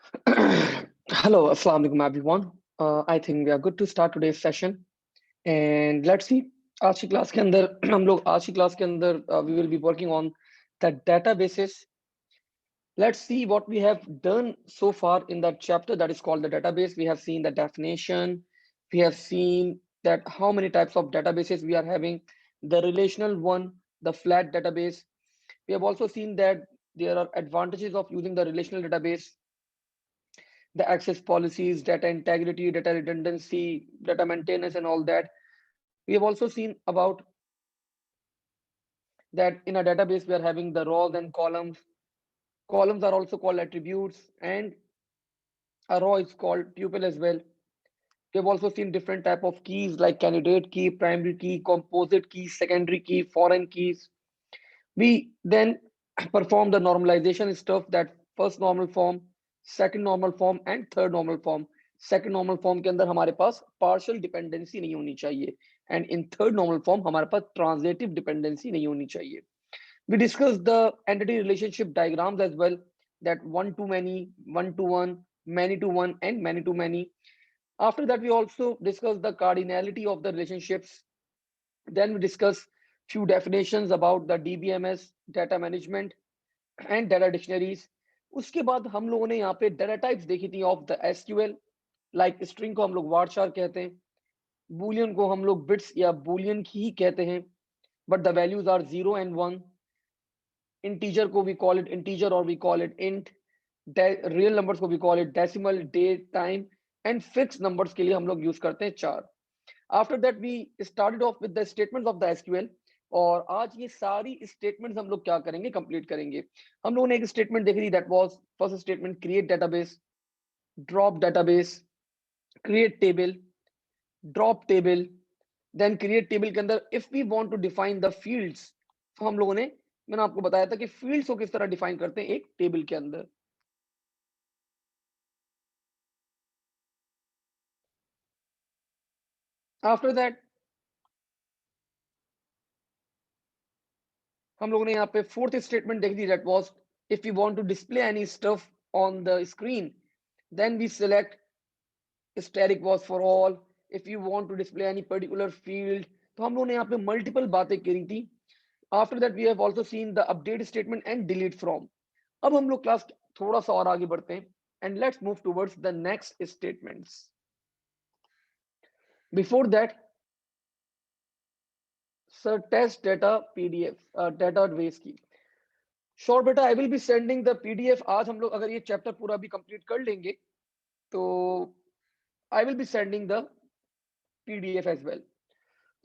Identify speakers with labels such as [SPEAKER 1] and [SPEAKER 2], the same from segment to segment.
[SPEAKER 1] Hello, Assalamu alaikum everyone. I think we are good to start today's session and let's see आज की class के अंदर हम लोग आज की क्लास के अंदर we will be working on the databases. Let's see what we have done so far in that chapter that is called the database. We have seen the definition. We have seen that how many types of databases we are having, the relational one, the flat database. We have also seen that there are advantages of using the relational database, the access policies, data integrity, data redundancy, data maintenance, and all that. We have also seen about that in a database we are having the rows and columns. Columns are also called attributes, and a row is called tuple as well. We have also seen different type of keys like candidate key, primary key, composite key, secondary key, foreign keys. We then perform the normalization stuff, that first normal form, second normal form and third normal form. Second normal form के अंदर हमारे पास partial dependency नहीं होनी चाहिए and in third normal form हमारे पास transitive dependency नहीं होनी चाहिए. We discussed the entity relationship diagrams as well, that one to many, one to one, and many to many. After that, we also discussed the cardinality of the relationships. Then we discuss few definitions about the DBMS, data management, and data dictionaries. उसके बाद हम लोगों ने यहाँ पे data types देखी थी of the SQL. Like string को हम लोग वार्चार कहते हैं, बूलियन को हम लोग बिट्स या बूलियन ही कहते हैं, but the values are 0 and 1. Integer को वी कॉल इट इंटीजर और we call it int. Real numbers को we call it decimal, date, time, and fix numbers के लिए हम लोग यूज करते हैं char. After that we started off with the statements of the SQL. और आज ये सारी स्टेटमेंट्स हम लोग क्या करेंगे, कंप्लीट करेंगे. हम लोगों ने एक स्टेटमेंट देखी थी, that was first statement, create database, drop database, create table, drop table. Then create table के अंदर if we want to define the fields, तो हम लोगों ने, मैंने आपको बताया था कि फील्ड्स को किस तरह डिफाइन करते हैं एक टेबल के अंदर. आफ्टर दैट हम लोगों ने यहाँ पे फोर्थ स्टेटमेंट देख दी, that was if you want to display any stuff on the screen, then we select static was for all. If you want to display any particular field, तो हम लोगों ने यहाँ पे मल्टीपल बातें करी थी. After that we have also seen the update statement and delete from. अब हम लोग क्लास थोड़ा सा और आगे बढ़ते हैं and let's move towards the next statements. Before that, sir, test data PDF database की शॉर्ट बेटा, I will be sending the PDF. आज हम लोग अगर ये चैप्टर पूरा भी कंप्लीट कर लेंगे तो I will be sending the PDF as well.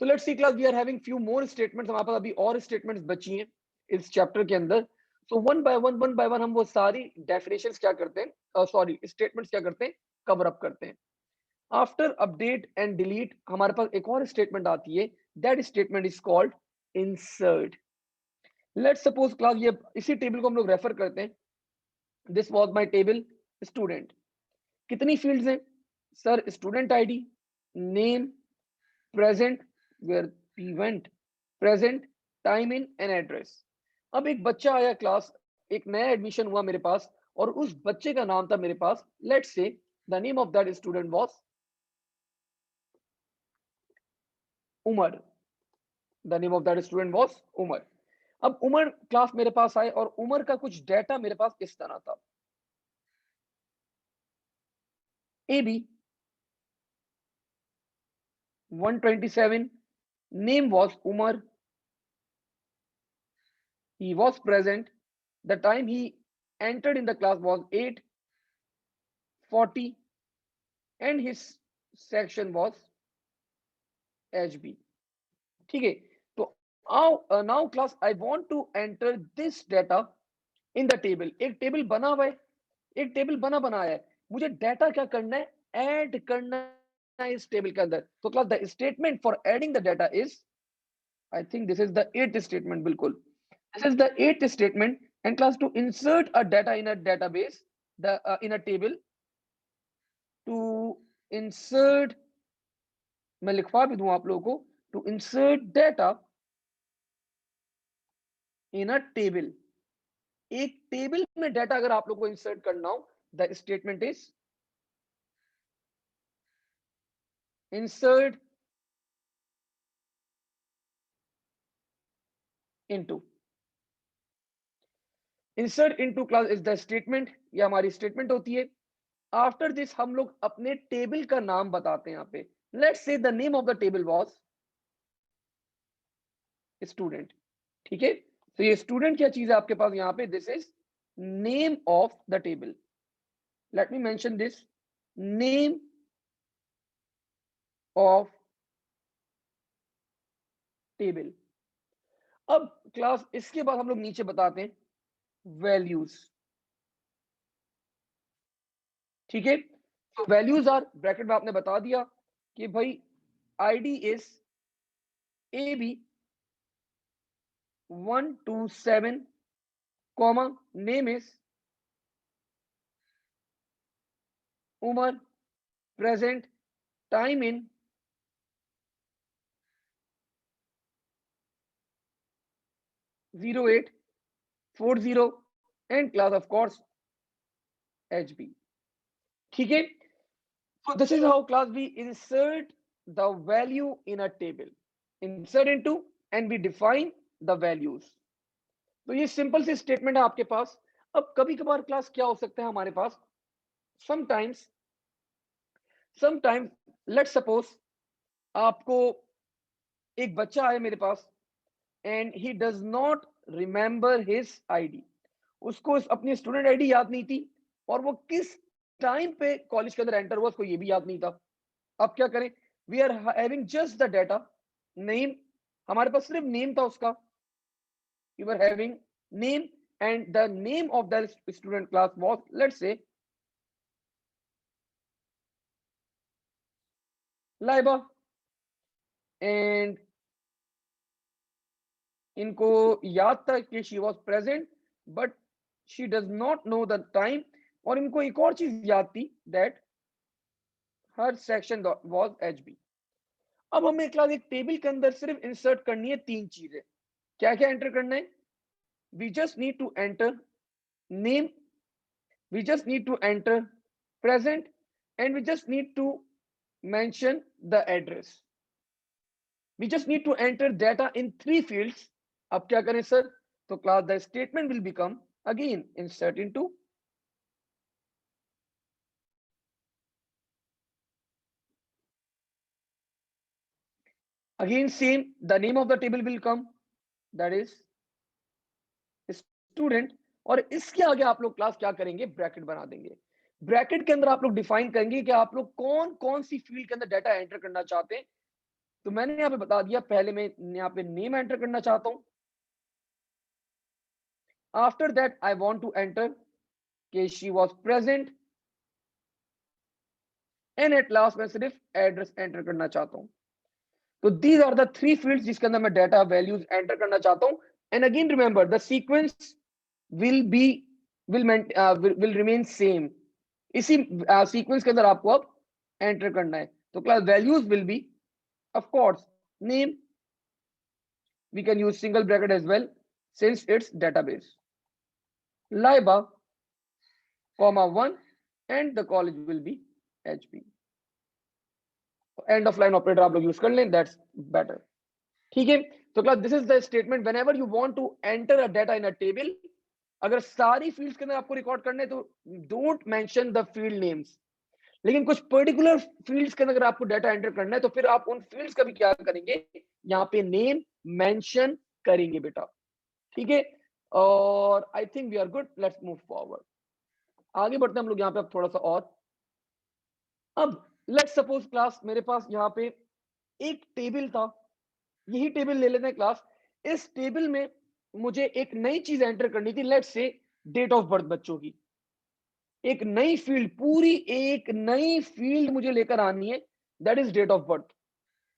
[SPEAKER 1] तो let's see class, we are having few more statements. हमारे पास अभी और स्टेटमेंट्स बची हैं इस चैप्टर के अंदर. सो वन बाय वन हम वो सारी डेफिनेशंस क्या करते हैं, सॉरी स्टेटमेंट्स क्या करते हैं, कवर अप करते हैं. आफ्टर अपडेट एंड डिलीट हमारे पास एक और स्टेटमेंट आती है, that statement is called insert. Let's suppose class, ये इसी टेबल को हम लोग रेफर करते हैं. This was my table student. कितनी फील्ड्स हैं sir? Student ID, name, present, where he went, present, time in and address. अब एक बच्चा आया क्लास, एक नया एडमिशन हुआ मेरे पास, और उस बच्चे का नाम था मेरे पास, let's say the name of that student was Umar. The name of that student was Umar. अब उमर क्लास मेरे पास आए और उमर का कुछ डाटा मेरे पास इस तरह था. A B 127, name was Umar, he was present, the time he entered in the class was 8:40, and his section was HB. ठीक है. तो now class, I want to enter this data in the table. एक table बना हुआ है, एक table बनाया है, मुझे डाटा क्या करना है, ऐड करना है इस टेबल के अंदर. तो class the statement for adding the data is, I think this is the 8th statement. बिल्कुल, this is the 8th statement. And class, to insert a data in a database, in a table, to insert, मैं लिखवा भी दूं आप लोगों को, to insert data in a table. एक table में डाटा अगर आप लोगों को इंसर्ट करना हो, The statement is insert into. Insert into class is the statement, ये हमारी स्टेटमेंट होती है. आफ्टर दिस हम लोग अपने टेबल का नाम बताते हैं यहाँ पे. Let's say the name of the table was student. ठीक है, तो ये स्टूडेंट क्या चीज है आपके पास यहाँ पे. This is name of the table. Let me mention this, name of table. अब क्लास इसके बाद हम लोग नीचे बताते हैं वैल्यूज. ठीक है, तो वैल्यूज आर, ब्रैकेट में आपने बता दिया कि भाई ID is A B 127, comma name is Umar, present time in 0840 and class of course HB. ठीक है, so this is how class we insert the value in a table. Insert into and we define the values. तो ये simple सी statement है आपके पास. अब कभी कभार class क्या हो सकता है हमारे पास, sometimes let's suppose आपको एक बच्चा आए मेरे पास and he does not remember his ID. उसको अपनी स्टूडेंट आईडी याद नहीं थी और वो किस टाइम पे कॉलेज के अंदर एंटर हुआ उसको ये भी याद नहीं था. अब क्या करें, we are having just the data name. हमारे पास सिर्फ नेम था उसका. You are having name and the name of the student class was, let's say Laiba. And इनको याद था कि she was present but she does not know the time. और इनको एक और चीज याद थी, that her section was HB. अब हमें क्लास एक टेबल के अंदर सिर्फ इंसर्ट करनी है तीन चीजें. क्या क्या एंटर करना है, we just need to enter name, we just need to enter present and we just need to mention the address. We just need to enter data in 3 fields. अब क्या करें सर, तो class the statement will become again insert into, again same, the name of the table will come, that is student. और इसके आगे आप लोग class क्या करेंगे, ब्रैकेट बना देंगे. ब्रैकेट के अंदर आप लोग डिफाइन करेंगे कि आप लोग कौन कौन सी फील्ड के अंदर डाटा एंटर करना चाहते हैं. तो मैंने यहाँ पे बता दिया, पहले मैं यहाँ पे नेम एंटर करना चाहता हूं. After that I want to enter कि she was present and at last मैं सिर्फ एड्रेस एंटर करना चाहता हूं. तो दीज आर द 3 फील्ड्स जिसके अंदर मैं डाटा वैल्यूज एंटर करना चाहता हूं. And again remember the sequence will remain same. इसी सीक्वेंस के अंदर आपको अब एंटर करना है. तो class values will be of course name, we can use single bracket as well since it's database, liba comma 1 and the college will be HB. end of line operator आप लोग use कर लें, that's better. ठीक है, तो class this is the statement. whenever you want to enter a data in a table, अगर सारी fields के अंदर आपको रिकॉर्ड करने तो don't mention the field names. लेकिन कुछ पर्टिकुलर फील्ड्स के अंदर अगर आपको डाटा एंटर करना है तो फिर आप उन फील्ड्स का भी क्या करेंगे, यहाँ पे नेम मेंशन करेंगे बेटा. ठीक है, और I think we are good. Let's move forward. आगे बढ़ते हैं हम लोग यहाँ पे अब थोड़ा सा और. अब लेट्स सपोज क्लास मेरे पास यहाँ पे एक टेबल था. यही टेबल ले लेते हैं क्लास. इस टेबल में मुझे एक नई चीज एंटर करनी थी. Let's say date of birth बच्चों की. एक नई फील्ड, पूरी एक नई फील्ड मुझे लेकर आनी है, that is date of birth.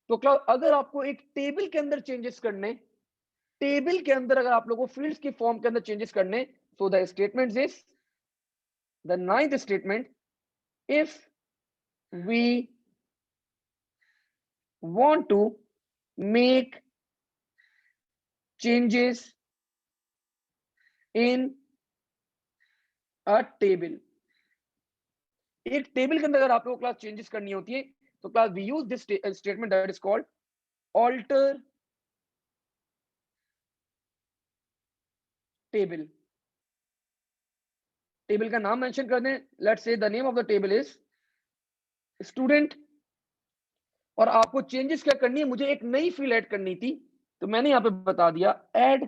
[SPEAKER 1] तो क्लास अगर आपको एक टेबल के अंदर चेंजेस करने, टेबल के अंदर अगर आप लोगों को फील्ड्स की फॉर्म के अंदर चेंजेस करने, so the statement is the 9th statement. If we want to make changes in a table, एक टेबल के अंदर अगर आप लोगों को क्लास चेंजेस करनी होती है तो class we use this statement that is called alter table. Table का नाम मेंशन कर दें, let's say the name of the table is student, और आपको चेंजेस क्या करनी है, मुझे एक नई फील्ड ऐड करनी थी, तो मैंने यहां पे बता दिया add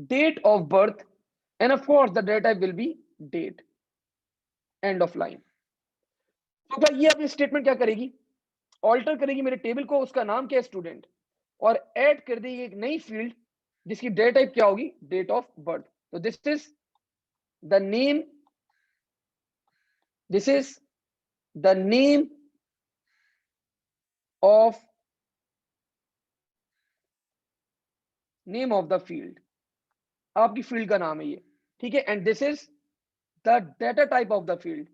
[SPEAKER 1] date of birth, and of course the data will be date, end of line. तो क्या ये अपनी स्टेटमेंट क्या करेगी, ऑल्टर करेगी मेरे टेबल को, उसका नाम क्या है स्टूडेंट, और ऐड कर देगी एक नई फील्ड जिसकी डेट टाइप क्या होगी, डेट ऑफ बर्थ। तो this is the name, this is the name of the field, आपकी फील्ड का नाम है ये, ठीक है। And this is the data type of the field,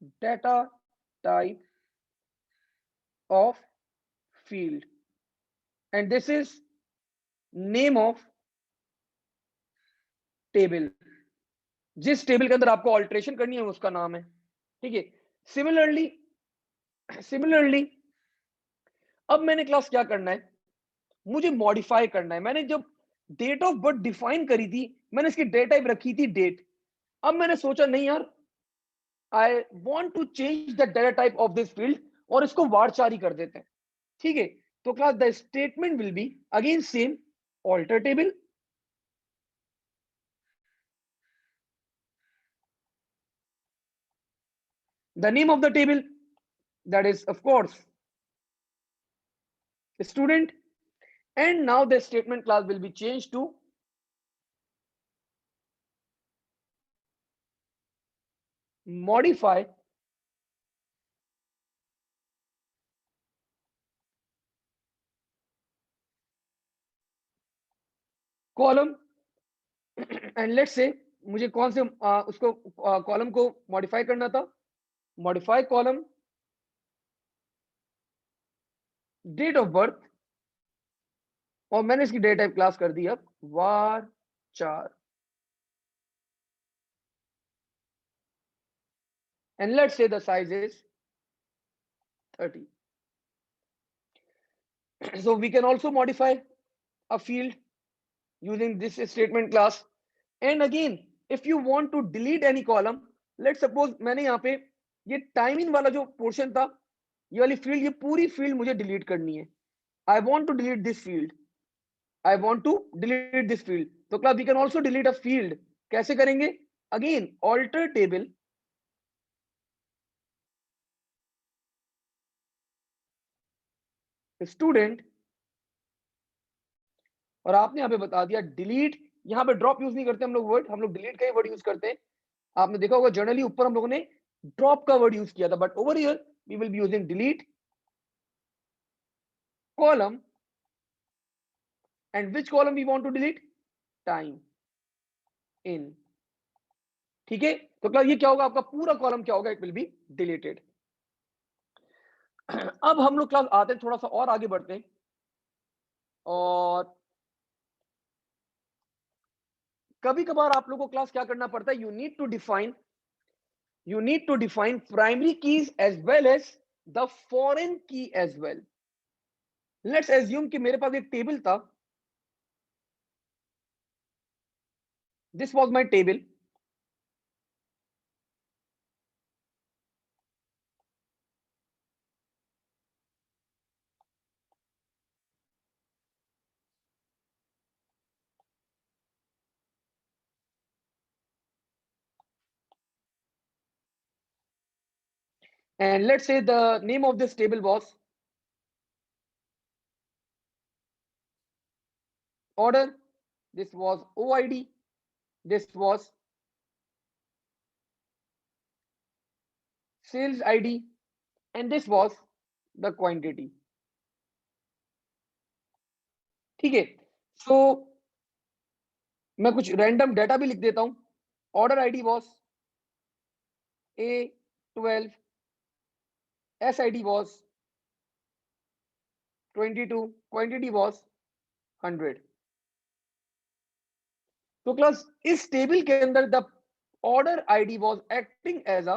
[SPEAKER 1] data type of field, and this is name of table, जिस table के अंदर आपको ऑल्ट्रेशन करनी है उसका नाम है, ठीक है। सिमिलरली अब मैंने क्लास क्या करना है, मुझे मॉडिफाई करना है। मैंने जब डेट ऑफ बर्थ डिफाइन करी थी, मैंने इसकी डेट टाइप रखी थी डेट। अब मैंने सोचा नहीं यार, I want to change the data type of this field, और इसको वारचारी कर देते हैं, ठीक है। तो class the statement will be again same, alter table, the name of the table, that is of course student, and now the statement class will be changed to modify column, and let's say मुझे कौन से उसको column को modify करना था, modify column date of birth, और मैंने इसकी डेट टाइप क्लास कर दी अब वार 4, and let's say the size is 30. So we can also modify a field using this statement class, and again if you want to delete any column, let's suppose मैंने यहाँ पे ये timing वाला जो portion था, ये वाली फील्ड, ये पूरी फील्ड मुझे डिलीट करनी है, I want to delete this field, I want to delete this field, तो class we can also delete a field, कैसे करेंगे, अगेन ऑल्टर टेबल, स्टूडेंट, और आपने यहाँ पे बता दिया डिलीट, यहाँ पे ड्रॉप यूज नहीं करते हम लोग वर्ड, हम लोग डिलीट का ही वर्ड यूज करते हैं। आपने देखा होगा जनरली ऊपर हम लोगों ने ड्रॉप का वर्ड यूज किया था, but over here we will be using delete column, and which column we want to delete, time in, ठीक है। तो क्लास ये क्या होगा, आपका पूरा कॉलम क्या होगा, इट विल बी डिलीटेड। अब हम लोग क्लास आते हैं, थोड़ा सा और आगे बढ़ते हैं, और कभी कभार आप लोगों को क्लास क्या करना पड़ता है, you need to define primary keys as well as the foreign key as well. Let's assume कि मेरे पास एक टेबल था, this was my table, and let's say the name of this table was order, this was OID, this was sales ID, and this was the quantity, ठीक है। सो मैं कुछ random data भी लिख देता हूं, order ID was A12, S I D was 22, quantity was 100। तो class इस टेबल के अंदर the order ID was acting as a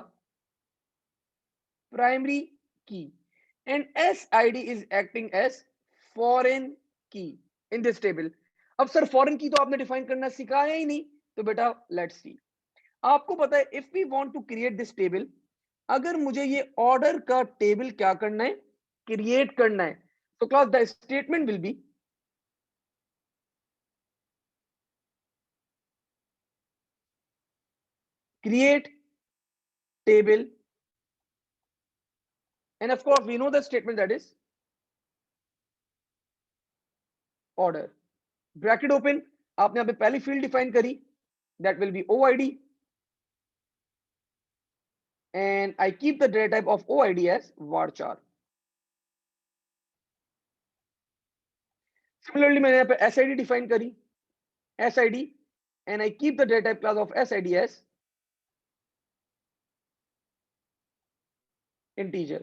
[SPEAKER 1] primary key and SID is acting as foreign key in this table. अब sir foreign की तो आपने define करना सिखाया ही नहीं, तो बेटा लेट्स सी। आपको पता है if we want to create this table, अगर मुझे ये ऑर्डर का टेबल क्या करना है, क्रिएट करना है, तो class the statement will B create table, and of course we know the statement that is order, bracket open, आपने यहाँ पे पहली फील्ड डिफाइन करी, that will be OID, and I keep the data type of OID as varchar. Similarly मैंने यहाँ पे SID define करी, SID, and I keep the data type class of SID as integer.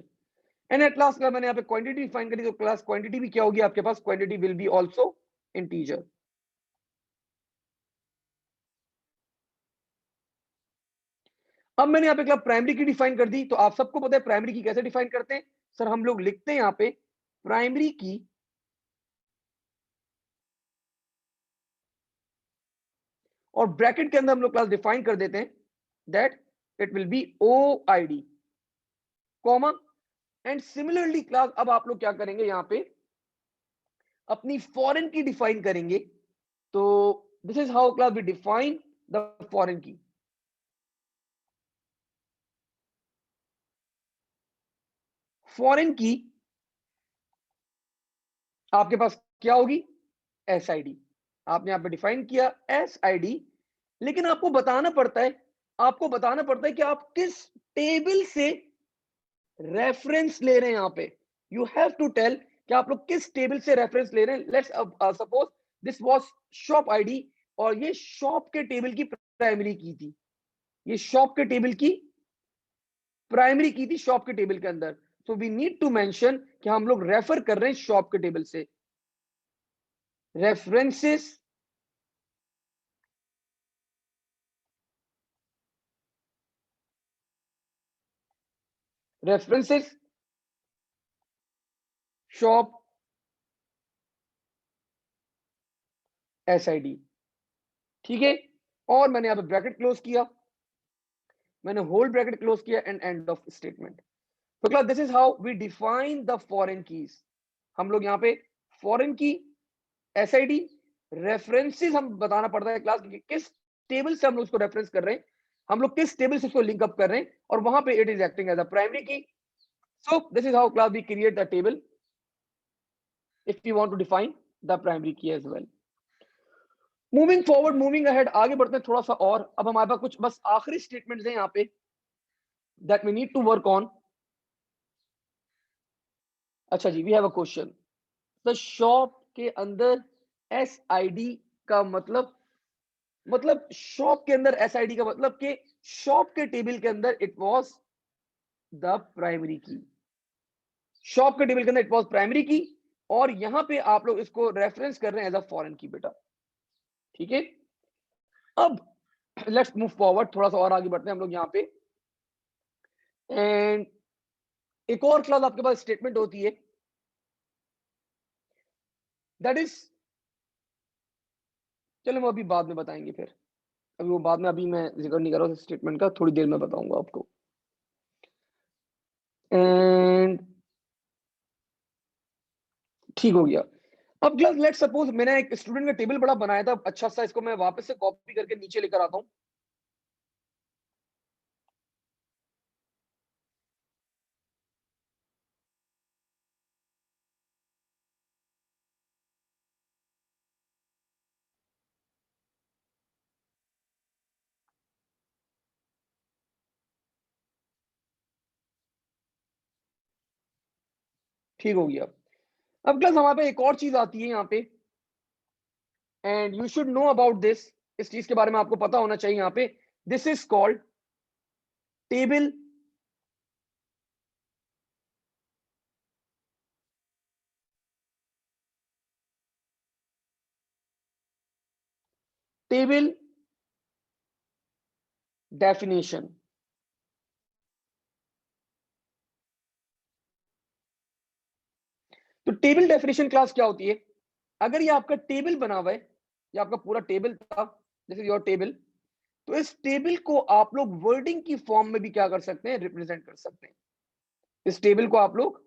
[SPEAKER 1] And at last अगर मैंने यहाँ पे quantity define करी, तो क्लास क्वांटिटी भी क्या होगी आपके पास, quantity will be also integer. अब मैंने यहाँ पे क्लास प्राइमरी की डिफाइन कर दी, तो आप सबको पता है प्राइमरी की कैसे डिफाइन करते हैं सर, हम लोग लिखते हैं यहाँ पे प्राइमरी की और ब्रैकेट के अंदर हम लोग क्लास डिफाइन कर देते हैं that it will be OID comma, and similarly class अब आप लोग क्या करेंगे, यहाँ पे अपनी फॉरेन की डिफाइन करेंगे। तो this is how class we define the foreign key. Foreign key आपके पास क्या होगी, SID, आपने यहाँ पे डिफाइन किया SID, लेकिन आपको बताना पड़ता है, आपको बताना पड़ता है कि आप किस टेबल से रेफरेंस ले रहे हैं। यहाँ पे यू हैव टू टेल कि आप लोग किस टेबल से रेफरेंस ले रहे हैं। Let's suppose this was shop ID, और ये शॉप के टेबल की प्राइमरी की थी, ये शॉप के टेबल की प्राइमरी की थी शॉप के टेबल के अंदर। So we need to mention कि हम लोग रेफर कर रहे हैं शॉप के टेबल से। रेफरेंसेस रेफरेंसेस शॉप SID, ठीक है। और मैंने यहाँ पे ब्रैकेट क्लोज किया, मैंने होल ब्रैकेट क्लोज किया, एंड एंड ऑफ स्टेटमेंट। तो class this is how we define the foreign keys. हम लोग यहाँ पे फॉरेन की SID रेफरेंसेस हम बताना पड़ता है क्लास कि किस टेबल से हम लोग उसको रेफरेंस कर रहे हैं, हम लोग किस टेबल से उसको लिंक अप कर रहे हैं, और वहां पे it is acting as a primary key. So this is how class we create the table if we want to define the primary key as well. Moving forward, moving ahead, आगे बढ़ते हैं थोड़ा सा और। अब हमारे पास कुछ बस आखिरी स्टेटमेंट्स हैं यहाँ पे that we need to work on. अच्छा जी, we have a question, the shop के अंदर SID का मतलब शॉप के अंदर SID का मतलब कि शॉप के टेबल के अंदर इट वाज द प्राइमरी की, शॉप के टेबल के अंदर इट वाज प्राइमरी की, और यहां पे आप लोग इसको रेफरेंस कर रहे हैं एज अ फॉरेन की बेटा, ठीक है। अब लेट्स मूव फॉरवर्ड, थोड़ा सा और आगे बढ़ते हैं हम लोग यहाँ पे। एंड एक और क्लास आपके पास स्टेटमेंट होती है दैट इज, चलो वो अभी बाद में बताएंगे फिर, अभी वो बाद में, अभी मैं जिक्र नहीं कर रहा हूँ स्टेटमेंट का, थोड़ी देर में बताऊंगा आपको। एंड ठीक हो गया। अब क्लास लेट्स सपोज मैंने एक स्टूडेंट का टेबल बड़ा बनाया था अच्छा सा, इसको मैं वापस से कॉपी करके नीचे लेकर आता हूँ। ठीक हो गया। अब क्लास हमारे पे एक और चीज आती है यहाँ पे, and you should know about this, इस चीज के बारे में आपको पता होना चाहिए यहाँ पे। This is called table table definition. तो टेबल डेफिनेशन क्लास क्या होती है? अगर ये आपका टेबल बना हुआ है, ये आपका पूरा टेबल था, दिस इज योर टेबल, तो इस टेबल को आप लोग वर्डिंग की फॉर्म में भी क्या कर सकते हैं, रिप्रेजेंट कर सकते हैं। इस टेबल को आप लोग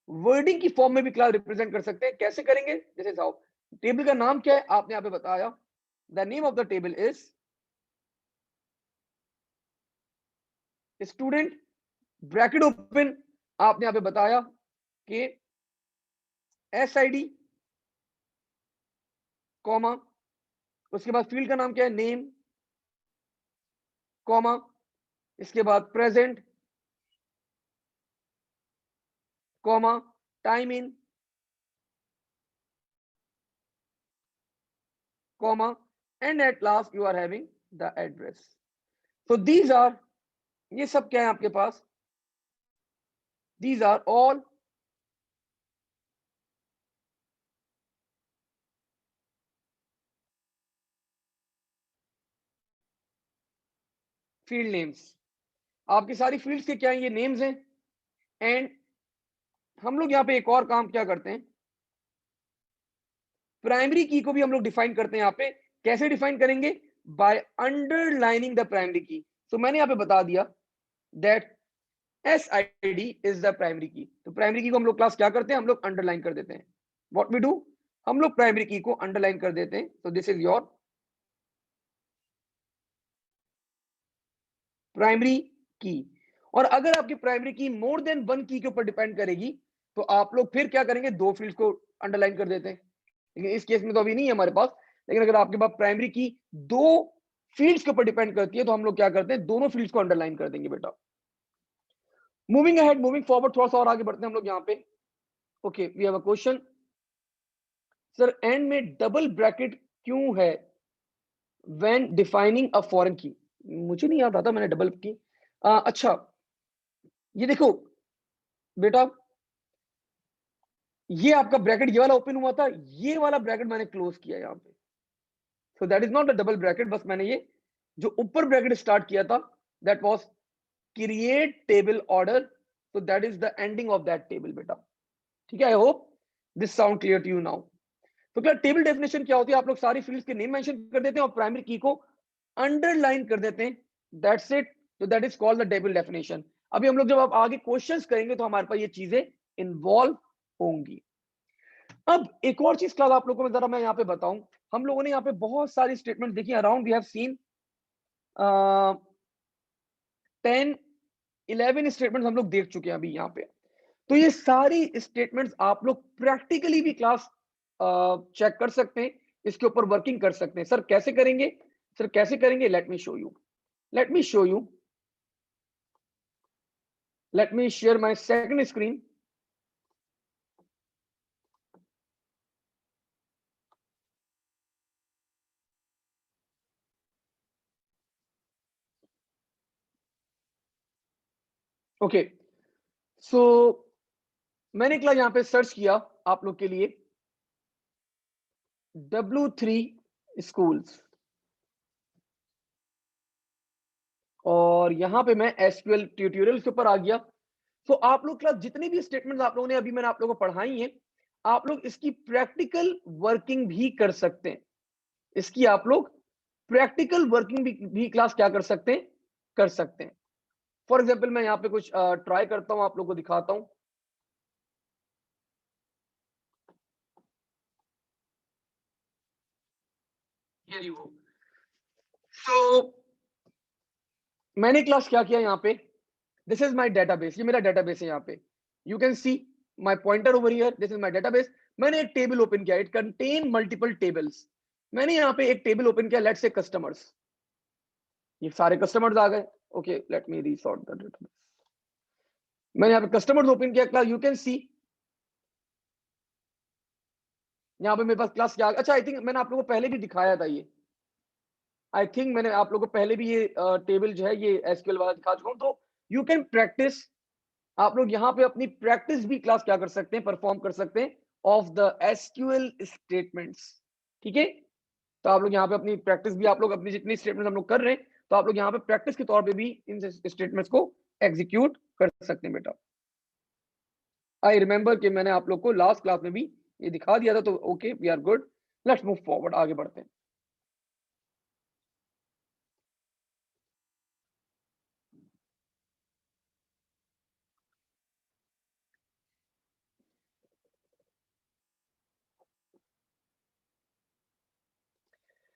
[SPEAKER 1] वर्डिंग की फॉर्म में भी क्लास रिप्रेजेंट कर सकते हैं। कैसे करेंगे? जैसे साहब, टेबल का नाम क्या है आपने यहाँ पे बताया, the name of the table is student, bracket open, आपने यहाँ पे बताया कि SID, कॉमा, उसके बाद फील्ड का नाम क्या है, नेम, कॉमा, इसके बाद present, comma, time in, comma, and at last you are having the address. तो दीज आर, ये सब क्या है आपके पास, these are all field names. आपकी सारी फील्ड्स के क्या है, ये नेम्स हैं। एंड हम लोग यहाँ पे एक और काम क्या करते हैं, प्राइमरी की को भी हम लोग डिफाइन करते हैं। यहाँ पे कैसे डिफाइन करेंगे, बाय अंडरलाइनिंग द प्राइमरी की। तो मैंने यहाँ पे बता दिया that SID is the primary की। तो प्राइमरी की को हम लोग क्लास क्या करते हैं, हम लोग अंडरलाइन कर देते हैं। व्हाट वी डू, हम लोग प्राइमरी की को अंडरलाइन कर देते हैं। तो दिस इज योर प्राइमरी की। और अगर आपकी प्राइमरी की मोर देन वन की के ऊपर डिपेंड करेगी, तो आप लोग फिर क्या करेंगे, दो फील्ड्स को अंडरलाइन कर देते हैं। लेकिन इस केस में तो अभी नहीं है हमारे पास। लेकिन अगर आपके पास प्राइमरी की दो फील्ड्स के ऊपर डिपेंड करती है, तो हम लोग क्या करते हैं, दोनों फील्ड्स को अंडरलाइन कर देंगे बेटा। मूविंग अहेड, मूविंग फॉरवर्ड, थोड़ा सा और आगे बढ़ते हैं हम लोग यहाँ पे। Okay, we have a question, sir end में डबल ब्रैकेट क्यों है व्हेन डिफाइनिंग अ फॉरेन की? मुझे नहीं याद आता मैंने डबल की। अच्छा, ये देखो बेटा, ये आपका ब्रैकेट ये वाला ओपन हुआ था, ये वाला ब्रैकेट मैंने क्लोज किया यहाँ पे। So that is not a double bracket, बस मैंने ये जो ऊपर ब्रैकेट स्टार्ट किया था, that was create table order. So that is the ending of that table बेटा। ठीक है, I hope this sound clear to you now. तो क्या टेबल डेफिनेशन क्या होती है, आप लोग सारी फील्ड्स के नेम मेंशन कर देते हैं और प्राइमरी की को अंडरलाइन कर देते हैं, दैट्स इट। तो that is called the table definition. अभी हम लोग जब आप आगे क्वेश्चंस करेंगे तो हमारे पास ये चीजें इन्वॉल्व होंगी। अब एक और चीज क्लास आप लोगों को जरा मैं यहाँ पे बताऊं, हम लोगों ने यहाँ पे बहुत सारी स्टेटमेंट देखी, around we have seen 10 11 statements हम लोग देख चुके हैं अभी यहाँ पे। तो ये सारी स्टेटमेंट्स आप लोग प्रैक्टिकली भी क्लास चेक कर सकते हैं, इसके ऊपर वर्किंग कर सकते हैं। सर कैसे करेंगे, सर कैसे करेंगे, let me show you, let me show you, let me share my second screen. Okay, so मैंने क्लास यहाँ पे सर्च किया आप लोग के लिए W3 स्कूल्स, और यहाँ पे मैं SQL ट्यूटोरियल के ऊपर आ गया। तो आप लोग क्लास जितनी भी स्टेटमेंट्स आप लोगों ने अभी मैंने आप लोगों को पढ़ाई हैं, आप लोग इसकी प्रैक्टिकल वर्किंग भी कर सकते हैं। इसकी आप लोग प्रैक्टिकल वर्किंग भी क्लास क्या कर सकते हैं, कर सकते हैं। फॉर एग्जाम्पल मैं यहाँ पे कुछ ट्राई करता हूँ, आप लोग को दिखाता हूँ। तो मैंने क्लास क्या किया यहाँ पे, दिस इज माई डेटाबेस, ये मेरा डेटाबेस है यहाँ पे। You can see my pointer over here, this is my database. मैंने एक टेबल ओपन किया, इट कंटेन मल्टीपल टेबल्स। मैंने यहाँ पे एक टेबल ओपन किया, लेट्स से कस्टमर्स, ये सारे कस्टमर्स आ गए। Okay, let me resort the database. मैंने यहाँ पे कस्टमर्स ओपन किया क्लास, यू कैन सी यहाँ पे मेरे पास क्लास क्या, अच्छा आई थिंक मैंने आप लोगों को पहले भी दिखाया था ये, आई थिंक मैंने आप लोगों को पहले भी ये टेबल जो है ये एसक्यूएल वाला दिखा चुका हूँ। तो यू कैन प्रैक्टिस, आप लोग यहाँ पे अपनी प्रैक्टिस भी क्लास क्या कर सकते हैं, परफॉर्म कर सकते हैं ऑफ द एसक्यूएल स्टेटमेंट्स। ठीक है, तो आप लोग यहाँ पे अपनी प्रैक्टिस भी, आप लोग अपनी जितनी स्टेटमेंट हम लोग कर रहे हैं तो आप लोग यहाँ पे प्रैक्टिस के तौर पे भी इन स्टेटमेंट्स को एग्जीक्यूट कर सकते हैं बेटा। आई रिमेंबर कि मैंने आप लोग को लास्ट क्लास में भी ये दिखा दिया था, तो okay we are good, let's move forward, आगे बढ़ते हैं।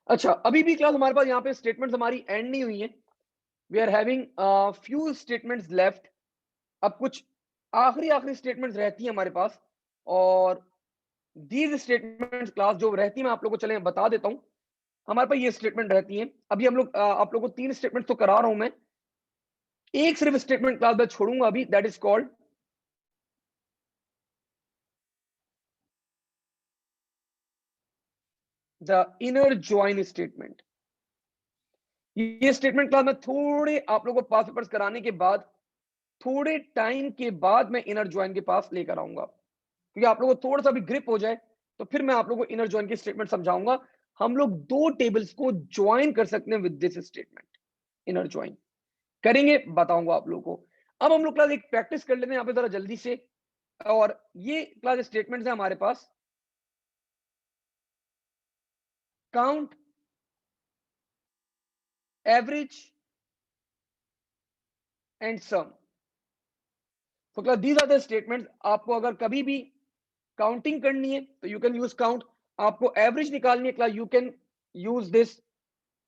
[SPEAKER 1] अच्छा, अभी भी क्लास हमारे पास यहाँ पे स्टेटमेंट्स हमारी एंड नहीं हुई है, we are having few statements left. अब कुछ आखिरी आखिरी स्टेटमेंट्स रहती है हमारे पास, और दीज स्टेटमेंट्स क्लास जो रहती है मैं आप लोगों को चले बता देता हूँ। हमारे पास ये स्टेटमेंट रहती है। अभी हम लोग आप लोगों को 3 स्टेटमेंट तो करा रहा हूं मैं, एक सिर्फ स्टेटमेंट क्लास में छोड़ूंगा अभी, that is called the inner join statement. ये स्टेटमेंट क्लास में थोड़े आप लोगों को पास पेपर्स कराने के बाद, थोड़े टाइम के बाद मैं इनर ज्वाइन के पास लेकर आऊंगा, क्योंकि आप लोगों को थोड़ा सा भी ग्रिप हो जाए तो फिर मैं आप लोगों को इनर ज्वाइन की स्टेटमेंट समझाऊंगा। हम लोग 2 टेबल्स को ज्वाइन कर सकते हैं with this statement, inner join करेंगे, बताऊंगा आप लोगों को। अब हम लोग क्लास एक प्रैक्टिस कर लेते हैं यहाँ पे जरा जल्दी से, और ये क्लास स्टेटमेंट्स है हमारे पास। Count, average and sum. तो class these are the statements. आपको अगर कभी भी काउंटिंग करनी है तो यू कैन यूज काउंट, आपको एवरेज निकालनी है class you can use this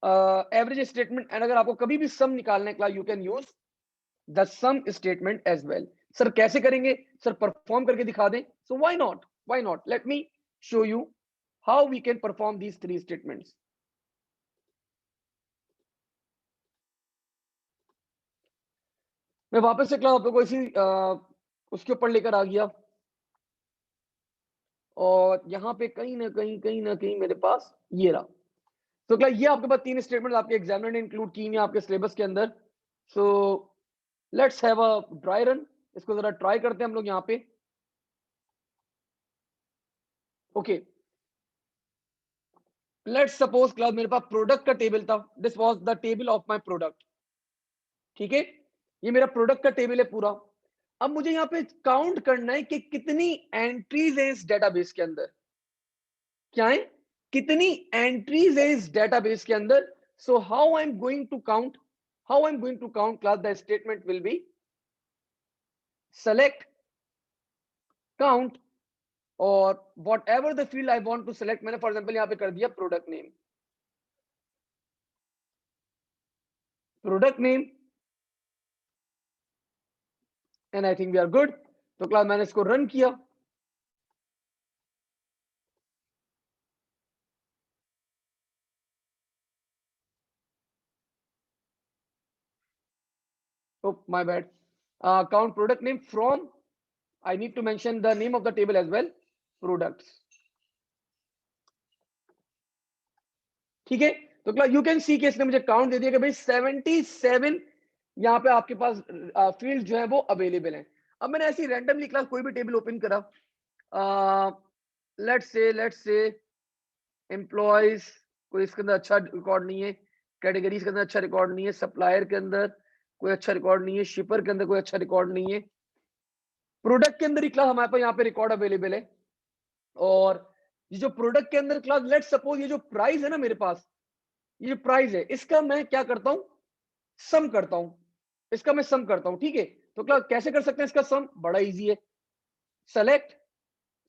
[SPEAKER 1] average statement, and अगर आपको कभी भी सम निकालना है class you can use the sum statement as well. Sir कैसे करेंगे? सर परफॉर्म करके दिखा दें। So why not let me show you how we can perform these 3 statements. मैं वापस से क्लास आप लोगों को इसी उसके ऊपर लेकर आ गया, और यहाँ पे कहीं ना कहीं मेरे पास ये रहा। तो क्लास ये आपके पास 3 स्टेटमेंट आपके एग्जामिनर ने इंक्लूड की हैं आपके सिलेबस के अंदर। So let's have a dry run, इसको जरा ट्राई करते हैं हम लोग यहाँ पे। ओके, लेट्स सपोज क्लास मेरे पास प्रोडक्ट का टेबल था, this was the table of my product. ठीक है, ये मेरा प्रोडक्ट का टेबल है पूरा। अब मुझे यहाँ पे काउंट करना है कि कितनी एंट्रीज है इस डेटाबेस के अंदर। क्या है? कितनी एंट्रीज है इस डेटाबेस के अंदर। So how I am going to count, how I am going to count class, the statement will be select, count, और whatever the field I want to select, मैंने फॉर एग्जाम्पल यहाँ पे कर दिया product name, product name, and I think we are good. तो class मैंने इसको run किया। Oh, my bad. Count product name from, I need to mention the name of the table as well, products. ठीक है, तो class you can सी कि इसने मुझे काउंट दे दिया कि भाई 77 यहाँ पे आपके पास फील्ड जो है वो अवेलेबल है। अब मैंने ऐसी रैंडमली क्लास कोई भी टेबल ओपन करा, लेट्स से एम्प्लॉयज, कोई इसके अंदर अच्छा रिकॉर्ड नहीं है, कैटेगरीज के अंदर अच्छा रिकॉर्ड नहीं है, सप्लायर के अंदर कोई अच्छा रिकॉर्ड नहीं है, शिपर के अंदर कोई अच्छा रिकॉर्ड नहीं है, प्रोडक्ट के अंदर ही क्लास हमारे पास यहाँ पे रिकॉर्ड अवेलेबल है। और ये जो प्रोडक्ट के अंदर क्लास, लेट्स सपोज ये जो प्राइस है ना मेरे पास, ये जो प्राइस है इसका मैं क्या करता हूँ, सम करता हूँ, इसका मैं सम करता हूँ। ठीक है, तो क्लास कैसे कर सकते हैं इसका सम? बड़ा इजी है, सेलेक्ट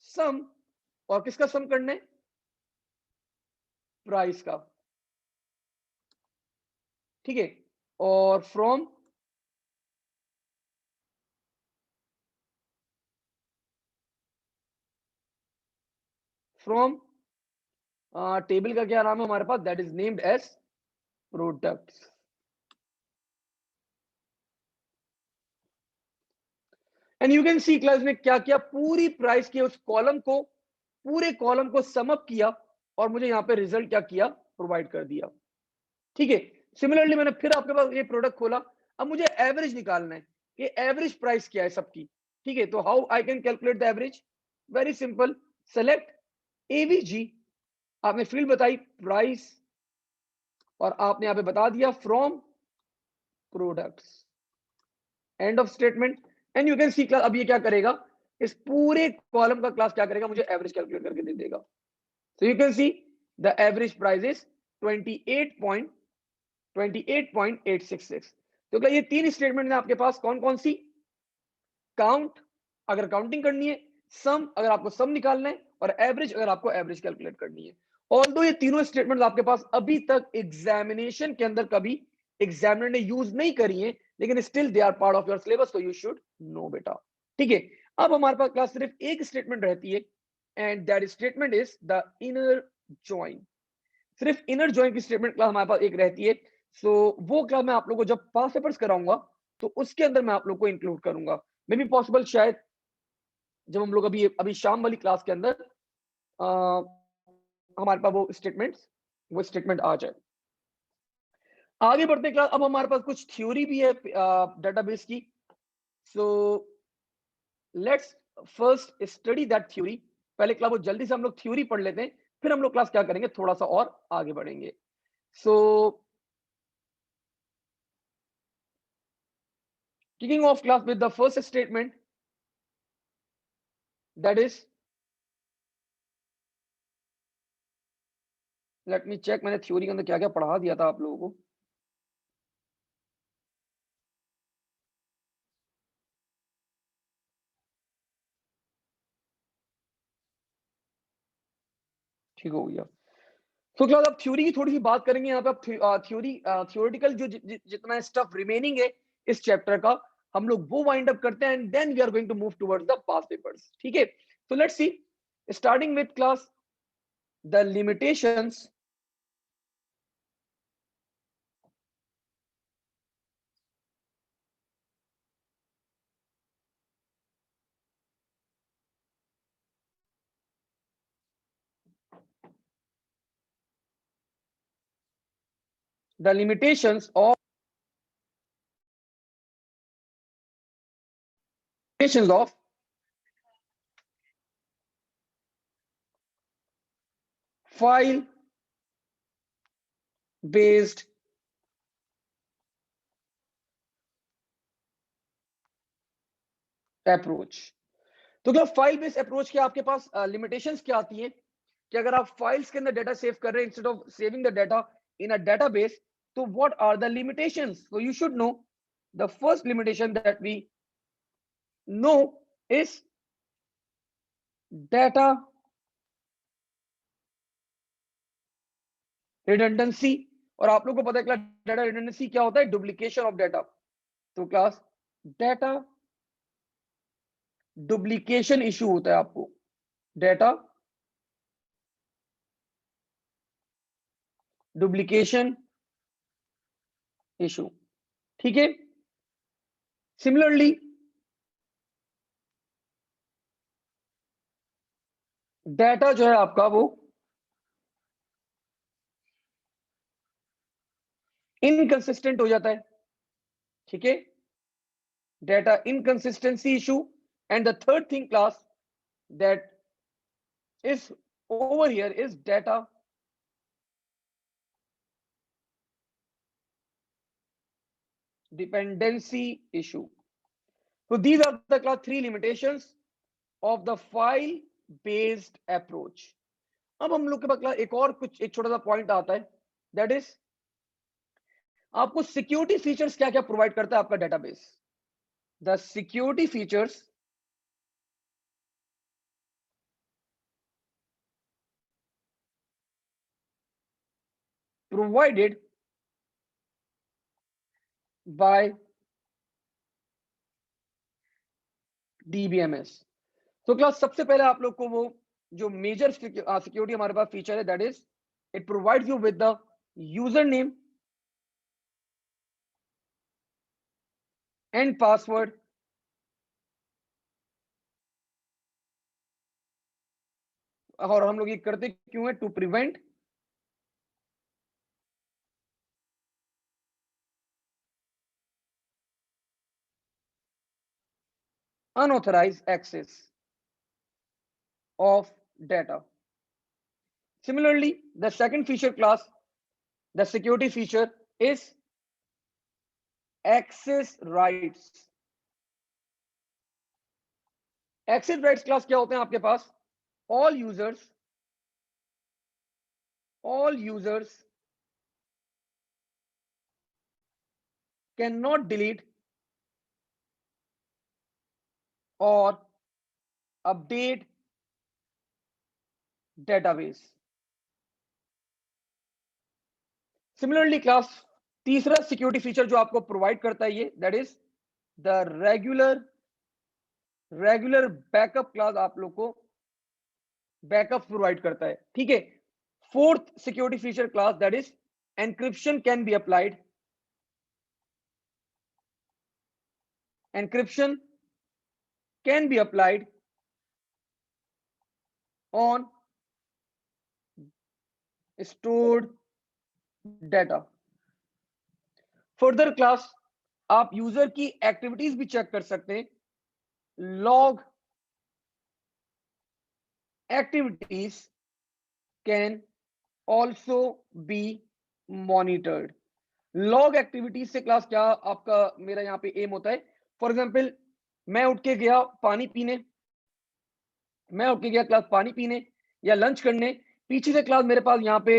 [SPEAKER 1] सम, और किसका सम करना है? प्राइस का। ठीक है, और फ्रॉम, फ्रॉम टेबल का क्या नाम है हमारे पास? That is named as products. And you can see class में क्या किया, पूरी प्राइस के उस कॉलम को, पूरे कॉलम को सम अप किया, और मुझे यहाँ पे रिजल्ट क्या किया, प्रोवाइड कर दिया। ठीक है, सिमिलरली मैंने फिर आपके पास ये प्रोडक्ट खोला, अब मुझे एवरेज निकालना है कि एवरेज प्राइस क्या है सबकी। ठीक है, तो how I can calculate the average? Very simple, select AVG, आपने फील्ड बताई प्राइस, और आपने यहाँ पे बता दिया from products, end of statement. And you can see class, अब ये क्या करेगा, इस पूरे कॉलम का क्लास क्या करेगा, मुझे एवरेज कैलकुलेट करके दे देगा। So you can see the average price is 28.866। तो क्या ये तीन स्टेटमेंट है आपके पास, कौन कौन सी, काउंट अगर काउंटिंग करनी है, सम अगर आपको सम निकालना है, और एवरेज अगर आपको एवरेज कैलकुलेट करनी है। ऑल्दो ये तीनों स्टेटमेंट आपके पास अभी तक एग्जामिनेशन के अंदर कभी एग्जामिनर ने यूज नहीं करी है, लेकिन still they are part of your syllabus, तो यू शुड नो बेटा। ठीक है, अब हमारे पास क्लास सिर्फ एक स्टेटमेंट रहती है, and that statement is the inner join. सिर्फ इनर जॉइन की स्टेटमेंट क्लास हमारे पास एक रहती है। सो वो क्लास मैं आप लोगों को जब पास पेपर्स कराऊंगा तो उसके अंदर मैं आप लोग को इंक्लूड करूंगा। मे बी पॉसिबल शायद जब हम लोग अभी अभी शाम वाली क्लास के अंदर हमारे पास वो स्टेटमेंट आ जाए। आगे बढ़ते क्लास, अब हमारे पास कुछ थ्योरी भी है डेटाबेस की। So let's first study that theory. पहले क्लास वो जल्दी से हम लोग थ्योरी पढ़ लेते हैं, फिर हम लोग क्लास क्या करेंगे, थोड़ा सा और आगे बढ़ेंगे। सो kicking off class with the first statement, that is, let me check मैंने थ्योरी के अंदर क्या क्या पढ़ा दिया था आप लोगों को। ठीक हो गया। तो क्लास अब थ्योरी की थोड़ी सी बात करेंगे यहाँ पे। अब थ्योरेटिकल जो जितना स्टफ रिमेनिंग है इस चैप्टर का, हम लोग वो वाइंड अप करते हैं, and then we are going to move towards the past papers. ठीक है, तो let's see, starting with class the limitations the limitations of file based approach. तो क्या फाइल बेस्ड अप्रोच के आपके पास लिमिटेशंस क्या आती हैं, कि अगर आप फाइल्स के अंदर डेटा सेव कर रहे हैं instead of saving the data in a database, तो what are the limitations. So you should know the first limitation that we know is data redundancy. और आप लोग को पता है क्लास डेटा रिडंडेंसी क्या होता है, डुप्लीकेशन ऑफ डेटा। तो क्लास डेटा डुप्लीकेशन इशू होता है आपको, डेटा डुप्लीकेशन इशू। ठीक है, सिमिलरली डेटा जो है आपका वो इनकंसिस्टेंट हो जाता है। ठीक है, data inconsistency issue, and the third thing class that is over here is data dependency issue. So these are the class three limitations of the file based approach. अब हम लोग के पास एक और कुछ एक छोटा सा पॉइंट आता है, दैट इज आपको सिक्योरिटी फीचर्स क्या क्या प्रोवाइड करता है आपका database. The security features provided by DBMS। तो क्लास सबसे पहले आप लोग को वो जो मेजर सिक्योरिटी हमारे पास फीचर है, that is it provides you with the user name and password. और हम लोग ये करते क्यों है, to prevent unauthorized access of data. Similarly, the second feature class, the security feature is access rights. Access rights class क्या होते हैं आपके पास? All users can not delete और अपडेट डेटाबेस। सिमिलरली क्लास तीसरा सिक्योरिटी फीचर जो आपको provide करता है ये, that is the regular backup class आप लोग को बैकअप प्रोवाइड करता है। ठीक है। Fourth security feature class, that is encryption can be applied. Encryption can be applied on stored data. Further class आप यूजर की एक्टिविटीज भी चेक कर सकते हैं। Log activities can also be monitored. Log activities से क्लास क्या आपका मेरा यहाँ पे एम होता है? फॉर एग्जाम्पल मैं उठ के गया क्लास पानी पीने या लंच करने, पीछे से क्लास मेरे पास यहाँ पे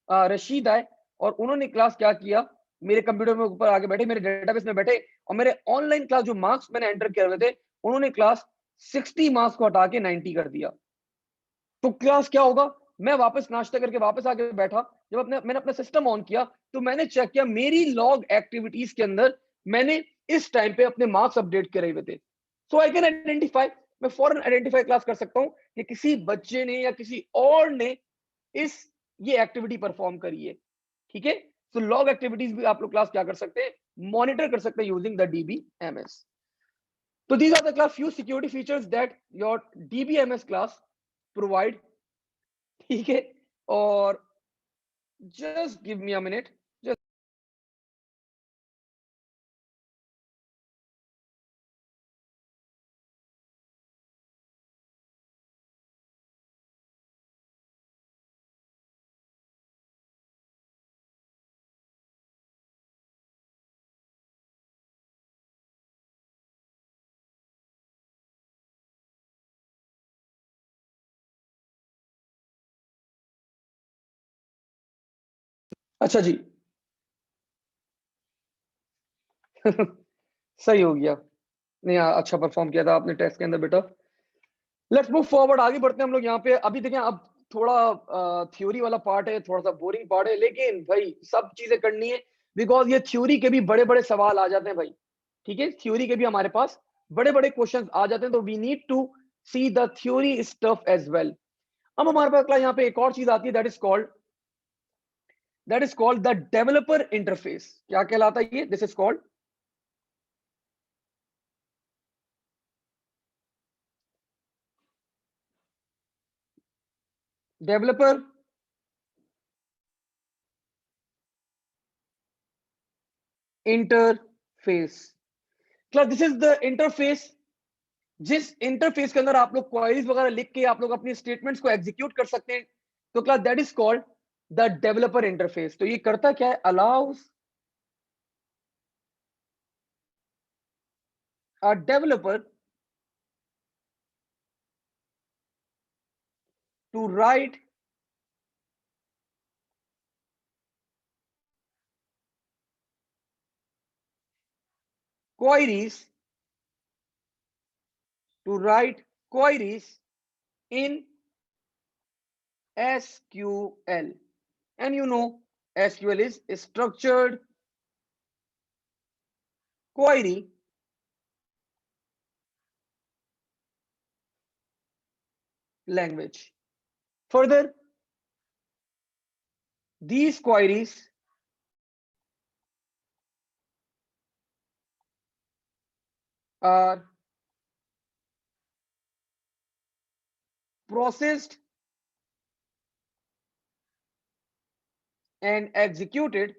[SPEAKER 1] रशीद आए और उन्होंने क्लास क्या किया, मेरे कंप्यूटर में ऊपर आके बैठे, मेरे डेटाबेस में बैठे और मेरे ऑनलाइन क्लास जो मार्क्स मैंने एंटर किए हुए थे उन्होंने क्लास 60 मार्क्स को हटा के 90 कर दिया। तो क्लास क्या होगा? मैं वापस नाश्ता करके वापस आके बैठा, जब मैंने अपना सिस्टम ऑन किया तो मैंने चेक किया मेरी लॉग एक्टिविटीज के अंदर मैंने इस टाइम पे अपने मार्क्स अपडेट करे हुए थे। सो आई कैन आइडेंटिफाई, मैं फॉरन आइडेंटिफाई क्लास कर सकता हूं कि किसी बच्चे ने या किसी और ने इस ये एक्टिविटी परफॉर्म करी है। ठीक है। तो लॉग एक्टिविटीज भी आप लोग क्लास क्या कर सकते हैं? मॉनिटर कर सकते हैं यूजिंग द DBMS। तो these are the class few security features that your DBMS class provide। ठीक है। और just give me a minute, just अच्छा जी। सही हो गया। नहीं अच्छा परफॉर्म किया था आपने टेस्ट के अंदर बेटा। लेट्स मूव फॉरवर्ड, आगे बढ़ते हैं हम लोग यहाँ पे। अभी देखें, अब थोड़ा थ्योरी वाला पार्ट है, थोड़ा सा बोरिंग पार्ट है, लेकिन भाई सब चीजें करनी है बिकॉज ये थ्योरी के भी बड़े बड़े सवाल आ जाते हैं भाई। ठीक है। थ्योरी के भी हमारे पास बड़े बड़े क्वेश्चंस आ जाते हैं, तो we need to see the theory stuff as well. अब हमारे पास यहाँ पे एक और चीज आती है, that is called the developer interface. क्या कहलाता है ये? This is called developer interface. Class this is the interface जिस इंटरफेस के अंदर आप लोग क्वेरीज वगैरह लिख के आप लोग अपनी स्टेटमेंट्स को एग्जीक्यूट कर सकते हैं। तो class that is called the developer interface. तो ये करता क्या है? Allows a developer to write queries to write queries in SQL. And you know SQL is structured query language. Further, these queries are processed and executed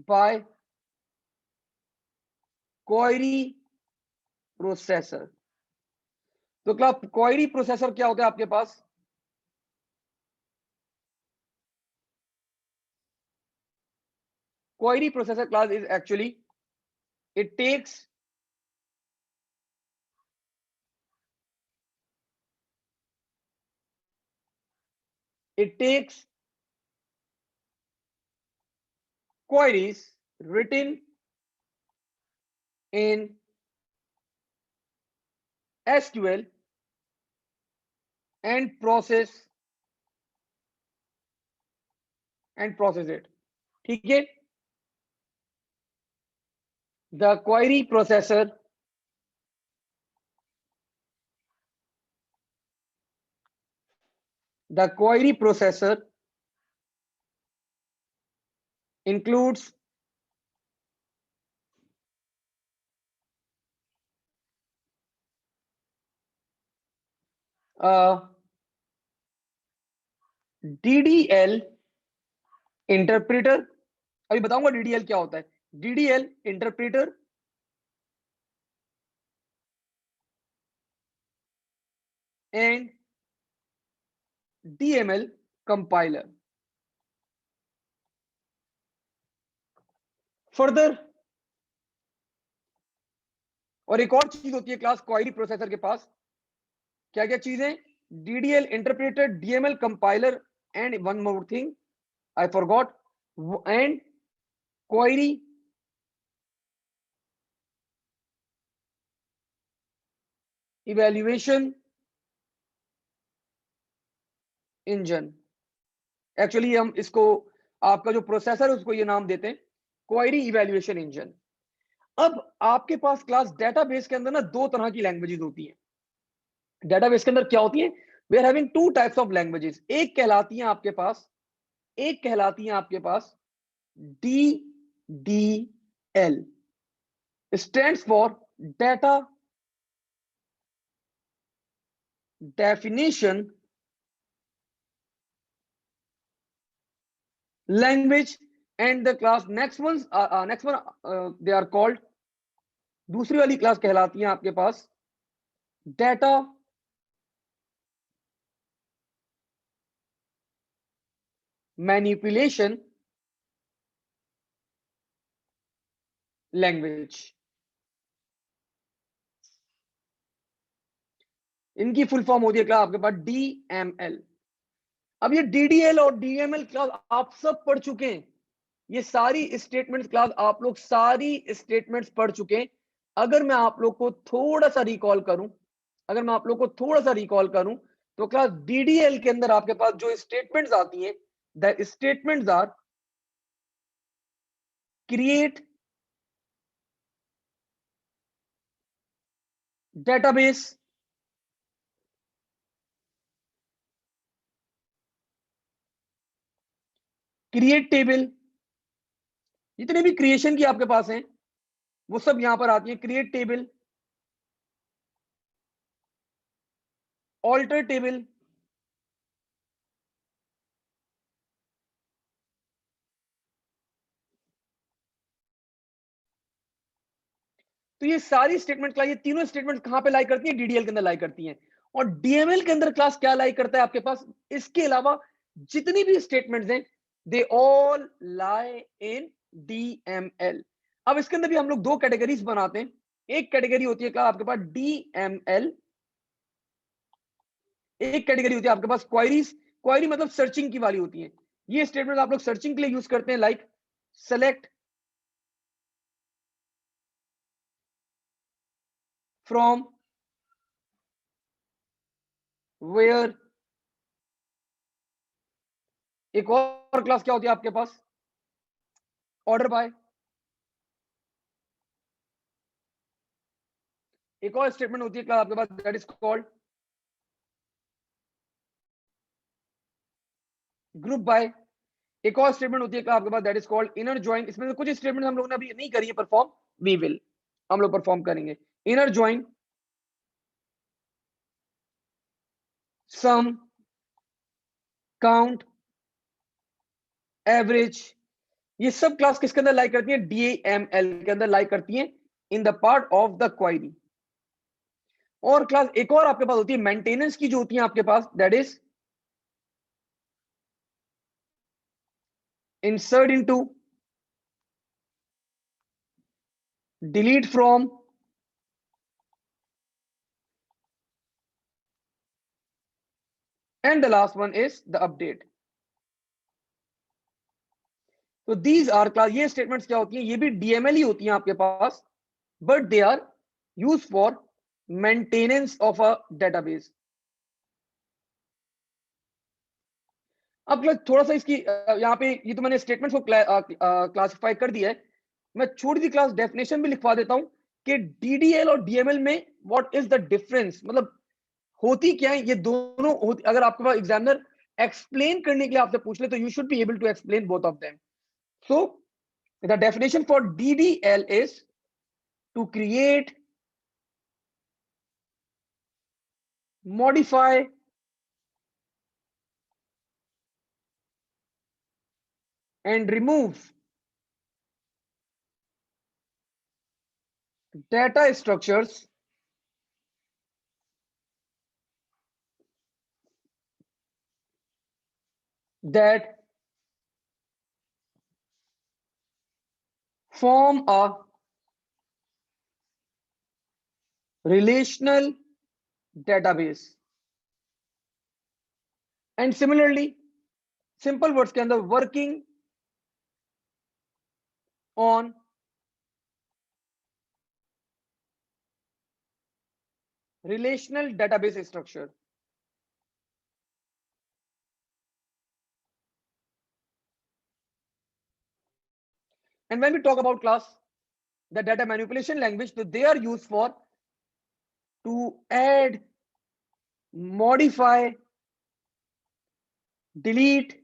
[SPEAKER 1] by query processor। तो class query processor क्या होता है आपके पास? query processor class is actually, it takes queries written in SQL and process it. ठीक है? The query processor includes DDL interpreter. अभी बताऊंगा DDL क्या होता है। DDL interpreter and DML compiler. Further, और एक और चीज होती है क्लास क्वेरी प्रोसेसर के पास, क्या क्या चीजें? DDL interpreter, DML compiler and one more thing I forgot, and query evaluation engine. Actually हम इसको, आपका जो प्रोसेसर है उसको ये नाम देते हैं क्वेरी इवैल्यूएशन इंजन। अब आपके पास क्लास डेटाबेस के अंदर ना दो तरह की लैंग्वेजेस होती हैं। डेटाबेस के अंदर क्या होती है? We are having two types of languages. एक कहलाती है आपके पास DDL, stands for data definition language, and the class next one they are called, दूसरी वाली क्लास कहलाती है आपके पास डाटा मैनिपुलेशन लैंग्वेज। इनकी फुल फॉर्म होती है क्लास आपके पास DML। अब ये DDL और DML क्लास आप सब पढ़ चुके हैं। ये सारी स्टेटमेंट्स क्लास आप लोग सारी स्टेटमेंट्स पढ़ चुके हैं। अगर मैं आप लोग को थोड़ा सा रिकॉल करूं, तो क्लास DDL के अंदर आपके पास जो स्टेटमेंट्स आती हैं, the statements are create database, create table, जितने भी क्रिएशन की आपके पास हैं वो सब यहां पर आती है। क्रिएट टेबल, ऑल्टर टेबल, तो ये सारी स्टेटमेंट क्लास, ये तीनों स्टेटमेंट कहां पे लाई करती हैं? DDL के अंदर लाई करती हैं। और DML के अंदर क्लास क्या लाई करता है आपके पास? इसके अलावा जितनी भी स्टेटमेंट्स हैं they all lie in DML। अब इसके अंदर भी हम लोग दो कैटेगरीज बनाते हैं। एक कैटेगरी होती है क्लास आपके पास DML, एक कैटेगरी होती है आपके पास क्वेरीज। क्वेरी मतलब सर्चिंग की वाली होती है। ये स्टेटमेंट आप लोग सर्चिंग के लिए यूज करते हैं, लाइक सेलेक्ट फ्रॉम वेयर। एक और क्लास क्या होती है आपके पास? Order by. एक और स्टेटमेंट होती है क्लास आपके पास, that is called group by. एक और स्टेटमेंट होती है क्लास आपके पास, that is called inner join. इसमें से कुछ स्टेटमेंट हम लोगों ने अभी नहीं करी है परफॉर्म, वी विल, हम लोग परफॉर्म करेंगे। इनर ज्वाइन, सम, काउंट, एवरेज, ये सब क्लास किसके अंदर लाइक करती है? DML के अंदर लाइक करती है in the part of the query. और क्लास एक और आपके पास होती है मेंटेनेंस की, जो होती है आपके पास, that is insert into delete from, and the last one is the update. तो these are class, ये statements क्या होती हैं, ये भी DML ही होती हैं आपके पास, but they are used for maintenance of a database. अब थोड़ा सा इसकी यहाँ पे, ये तो मैंने स्टेटमेंट्स को क्लासिफाई कर दिया है, मैं छोटी सी क्लास डेफिनेशन भी लिखवा देता हूं कि DDL और DML में व्हाट इज द डिफरेंस, मतलब होती क्या है ये दोनों होती, अगर आपके पास एग्जामिनर एक्सप्लेन करने के लिए आपसे पूछ ले तो you should be able to explain both of them. So the definition for DDL is to create, modify, and remove data structures that form a relational database. And similarly, simple words के अंदर working on relational database structure. And when we talk about class, the data manipulation language, so they are used for to add, modify, delete,